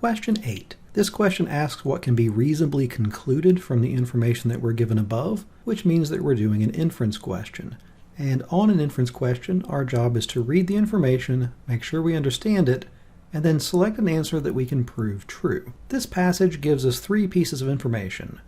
Question 8. This question asks what can be reasonably concluded from the information that we're given above, which means that we're doing an inference question. And on an inference question, our job is to read the information, make sure we understand it, and then select an answer that we can prove true. This passage gives us 3 pieces of information.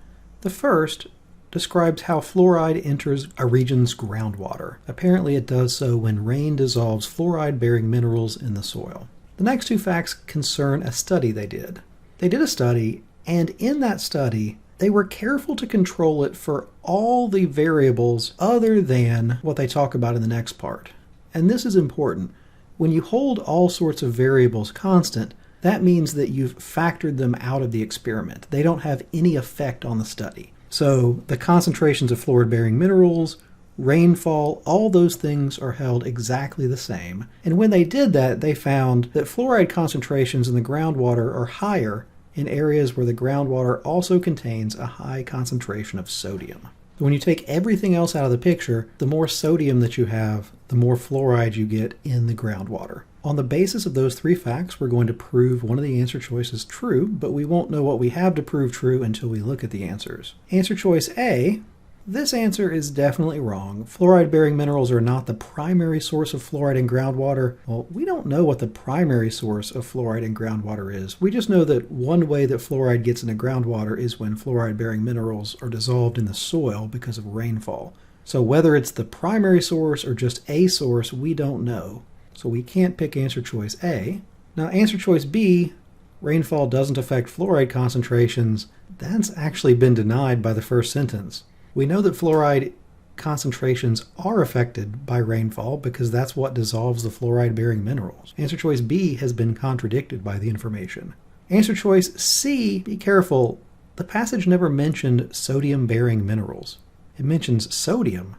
The first describes how fluoride enters a region's groundwater. Apparently it does so when rain dissolves fluoride-bearing minerals in the soil. The next 2 facts concern a study they did. They did a study, and in that study, they were careful to control it for all the variables other than what they talk about in the next part. And this is important. When you hold all sorts of variables constant, that means that you've factored them out of the experiment. They don't have any effect on the study. So the concentrations of fluoride-bearing minerals, rainfall, all those things are held exactly the same. And when they did that, they found that fluoride concentrations in the groundwater are higher in areas where the groundwater also contains a high concentration of sodium. When you take everything else out of the picture, the more sodium that you have, the more fluoride you get in the groundwater. On the basis of those 3 facts, we're going to prove one of the answer choices true, but we won't know what we have to prove true until we look at the answers. Answer choice A, this answer is definitely wrong. Fluoride-bearing minerals are not the primary source of fluoride in groundwater. Well, we don't know what the primary source of fluoride in groundwater is. We just know that one way that fluoride gets into groundwater is when fluoride-bearing minerals are dissolved in the soil because of rainfall. So whether it's the primary source or just a source, we don't know. So we can't pick answer choice A. Now answer choice B, rainfall doesn't affect fluoride concentrations. That's actually been denied by the first sentence. We know that fluoride concentrations are affected by rainfall because that's what dissolves the fluoride-bearing minerals. Answer choice B has been contradicted by the information. Answer choice C, be careful, the passage never mentioned sodium-bearing minerals. It mentions sodium.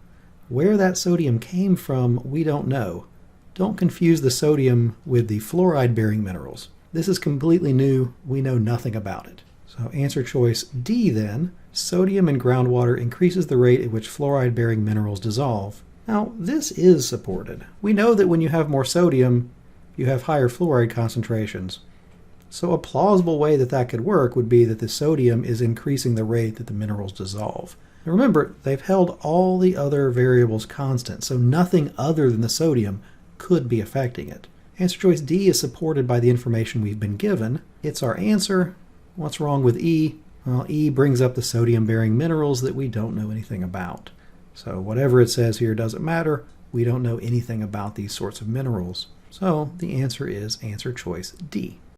Where that sodium came from, we don't know. Don't confuse the sodium with the fluoride-bearing minerals. This is completely new. We know nothing about it. So answer choice D then, sodium in groundwater increases the rate at which fluoride-bearing minerals dissolve. Now, this is supported. We know that when you have more sodium, you have higher fluoride concentrations. So a plausible way that that could work would be that the sodium is increasing the rate that the minerals dissolve. Now remember, they've held all the other variables constant, so nothing other than the sodium could be affecting it. Answer choice D is supported by the information we've been given. It's our answer. What's wrong with E? Well, E brings up the sodium-bearing minerals that we don't know anything about. So whatever it says here doesn't matter. We don't know anything about these sorts of minerals. So the answer is answer choice D.